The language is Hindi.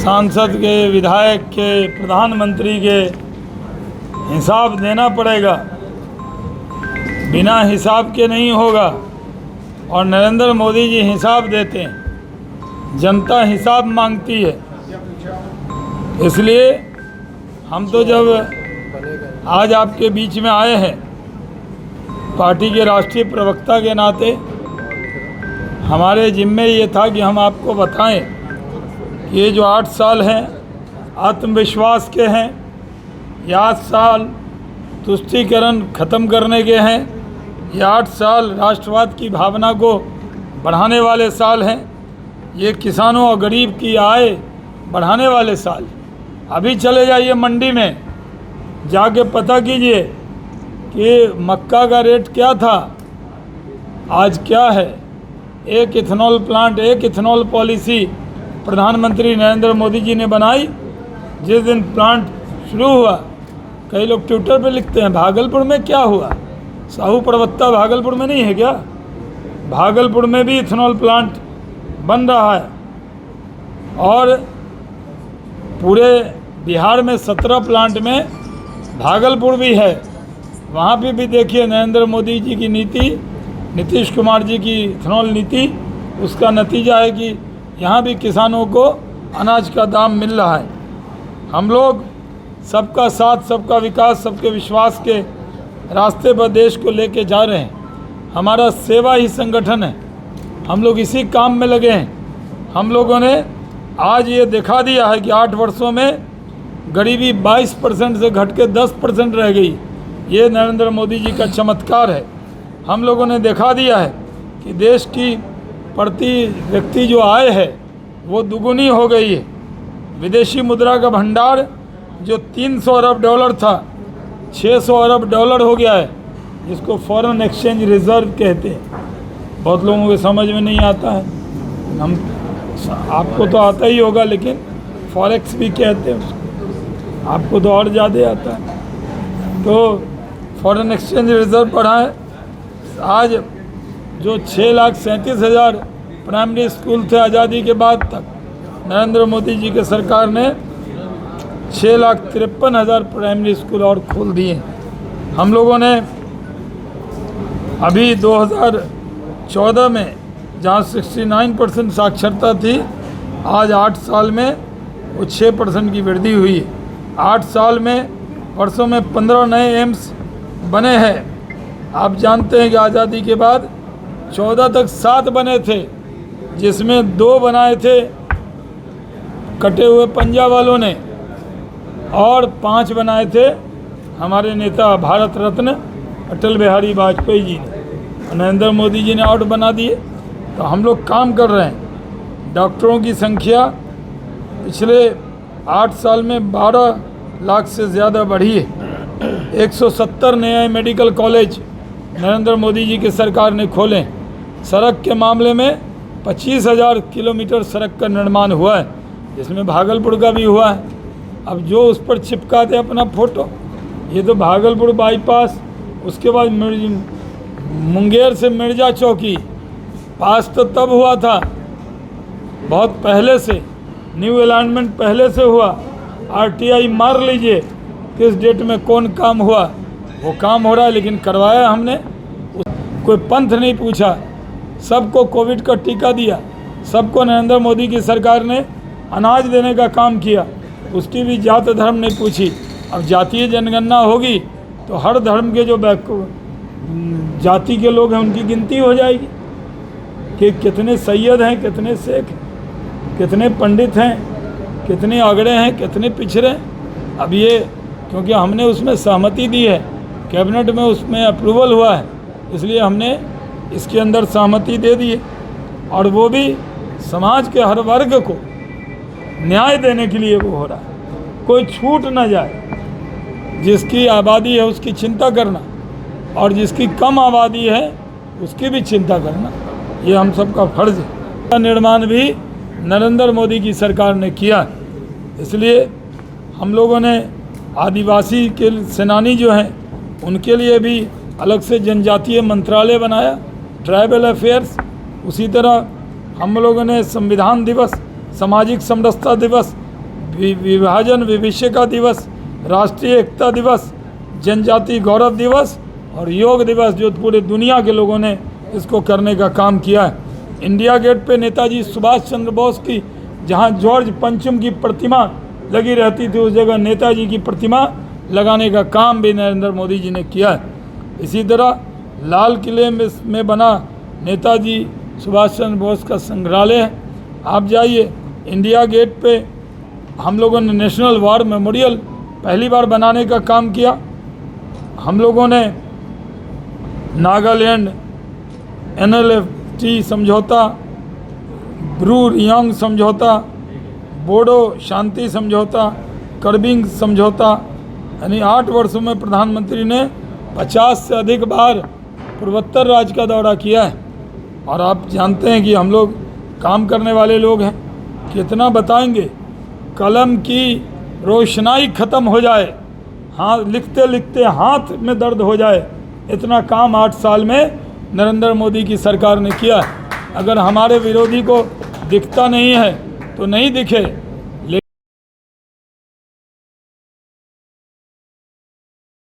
सांसद के, विधायक के, प्रधानमंत्री के हिसाब देना पड़ेगा, बिना हिसाब के नहीं होगा। और नरेंद्र मोदी जी हिसाब देते हैं, जनता हिसाब मांगती है। इसलिए हम तो जब आज आपके बीच में आए हैं पार्टी के राष्ट्रीय प्रवक्ता के नाते, हमारे जिम्मे ये था कि हम आपको बताएं कि ये जो 8 साल हैं आत्मविश्वास के हैं, ये 8 साल तुष्टीकरण ख़त्म करने के हैं, ये 8 साल राष्ट्रवाद की भावना को बढ़ाने वाले साल हैं, ये किसानों और गरीब की आय बढ़ाने वाले साल। अभी चले जाइए मंडी में, जाके पता कीजिए कि मक्का का रेट क्या था, आज क्या है। एक इथेनॉल प्लांट, एक इथेनॉल पॉलिसी प्रधानमंत्री नरेंद्र मोदी जी ने बनाई। जिस दिन प्लांट शुरू हुआ, कई लोग ट्विटर पे लिखते हैं भागलपुर में क्या हुआ, साहू प्रवक्ता भागलपुर में नहीं है क्या? भागलपुर में भी इथेनॉल प्लांट बन रहा है और पूरे बिहार में 17 प्लांट में भागलपुर भी है। वहाँ पे भी देखिए नरेंद्र मोदी जी की नीति, नीतीश कुमार जी की इथेनॉल नीति, उसका नतीजा है कि यहाँ भी किसानों को अनाज का दाम मिल रहा है। हम लोग सबका साथ, सबका विकास, सबके विश्वास के रास्ते पर देश को लेके जा रहे हैं। हमारा सेवा ही संगठन है, हम लोग इसी काम में लगे हैं। हम लोगों ने आज ये दिखा दिया है कि 8 वर्षों में गरीबी 22% से घट के 10% रह गई। ये नरेंद्र मोदी जी का चमत्कार है। हम लोगों ने दिखा दिया है कि देश की प्रति व्यक्ति जो आय है वो दुगुनी हो गई है। विदेशी मुद्रा का भंडार जो 300 अरब डॉलर था, 600 अरब डॉलर हो गया है, जिसको फॉरेन एक्सचेंज रिजर्व कहते हैं। बहुत लोगों को समझ में नहीं आता है, हम आपको तो आता ही होगा, लेकिन फॉरेक्स भी कहते हैं उसको, आपको तो और ज़्यादा आता है। तो फॉरेन एक्सचेंज रिजर्व बढ़ा है। आज जो 6,37,000 प्राइमरी स्कूल थे आज़ादी के बाद तक, नरेंद्र मोदी जी के सरकार ने 6,53,000 प्राइमरी स्कूल और खोल दिए। हम लोगों ने अभी 2014 में जहाँ 69% साक्षरता थी, आज 8 साल में वो 6% की वृद्धि हुई है। 8 साल में वर्षों में 15 नए एम्स बने हैं। आप जानते हैं कि आज़ादी के बाद 14 तक 7 बने थे, जिसमें 2 बनाए थे कटे हुए पंजा वालों ने और 5 बनाए थे हमारे नेता भारत रत्न अटल बिहारी वाजपेयी जी ने। नरेंद्र मोदी जी ने और बना दिए। तो हम लोग काम कर रहे हैं। डॉक्टरों की संख्या पिछले 8 साल में 12 लाख से ज़्यादा बढ़ी है। 170 नए मेडिकल कॉलेज नरेंद्र मोदी जी की सरकार ने खोले। सड़क के मामले में 25,000 किलोमीटर सड़क का निर्माण हुआ है, जिसमें भागलपुर का भी हुआ है। अब जो उस पर चिपकाते अपना फ़ोटो, ये तो भागलपुर बाईपास, उसके बाद मुंगेर से मिर्जा चौकी पास तो तब हुआ था, बहुत पहले से, न्यू अलाइनमेंट पहले से हुआ। RTI मार लीजिए किस डेट में कौन काम हुआ, वो काम हो रहा है, लेकिन करवाया हमने। कोई पंथ नहीं पूछा, सबको कोविड का टीका दिया, सबको नरेंद्र मोदी की सरकार ने अनाज देने का काम किया, उसकी भी जात धर्म नहीं पूछी। अब जातीय जनगणना होगी तो हर धर्म के जो जाति के लोग हैं उनकी गिनती हो जाएगी कि कितने सैयद हैं, कितने शेख हैं, कितने पंडित हैं, कितने अगड़े हैं, कितने पिछड़े हैं। अब ये क्योंकि हमने उसमें सहमति दी है, कैबिनेट में उसमें अप्रूवल हुआ है, इसलिए हमने इसके अंदर सहमति दे दी है। और वो भी समाज के हर वर्ग को न्याय देने के लिए वो हो रहा है, कोई छूट ना जाए। जिसकी आबादी है उसकी चिंता करना, और जिसकी कम आबादी है उसकी भी चिंता करना, ये हम सबका फर्ज है। निर्माण भी नरेंद्र मोदी की सरकार ने किया, इसलिए हम लोगों ने आदिवासी के सेनानी जो हैं उनके लिए भी अलग से जनजातीय मंत्रालय बनाया, ट्राइबल अफेयर्स। उसी तरह हम लोगों ने संविधान दिवस सामाजिक समरसता दिवस, विभाजन विभीषिका दिवस, राष्ट्रीय एकता दिवस, जनजाति गौरव दिवस और योग दिवस, जो पूरे दुनिया के लोगों ने इसको करने का काम किया है। इंडिया गेट पे नेताजी सुभाष चंद्र बोस की, जहां जॉर्ज पंचम की प्रतिमा लगी रहती थी, उस जगह नेताजी की प्रतिमा लगाने का काम भी नरेंद्र मोदी जी ने किया है। इसी तरह लाल किले में बना नेताजी सुभाष चंद्र बोस का संग्रहालय है। आप जाइए, इंडिया गेट पे हम लोगों ने नेशनल वॉर मेमोरियल पहली बार बनाने का काम किया। हम लोगों ने नागालैंड NLFT समझौता, ब्रू रियांग समझौता, बोडो शांति समझौता, करबिंग समझौता, यानी 8 वर्षों में प्रधानमंत्री ने 50 से अधिक बार पूर्वोत्तर राज्य का दौरा किया है। और आप जानते हैं कि हम लोग काम करने वाले लोग हैं, कितना बताएंगे, कलम की रोशनाई ख़त्म हो जाए, हाँ लिखते लिखते हाथ में दर्द हो जाए, इतना काम 8 साल में नरेंद्र मोदी की सरकार ने किया है। अगर हमारे विरोधी को दिखता नहीं है तो नहीं दिखे,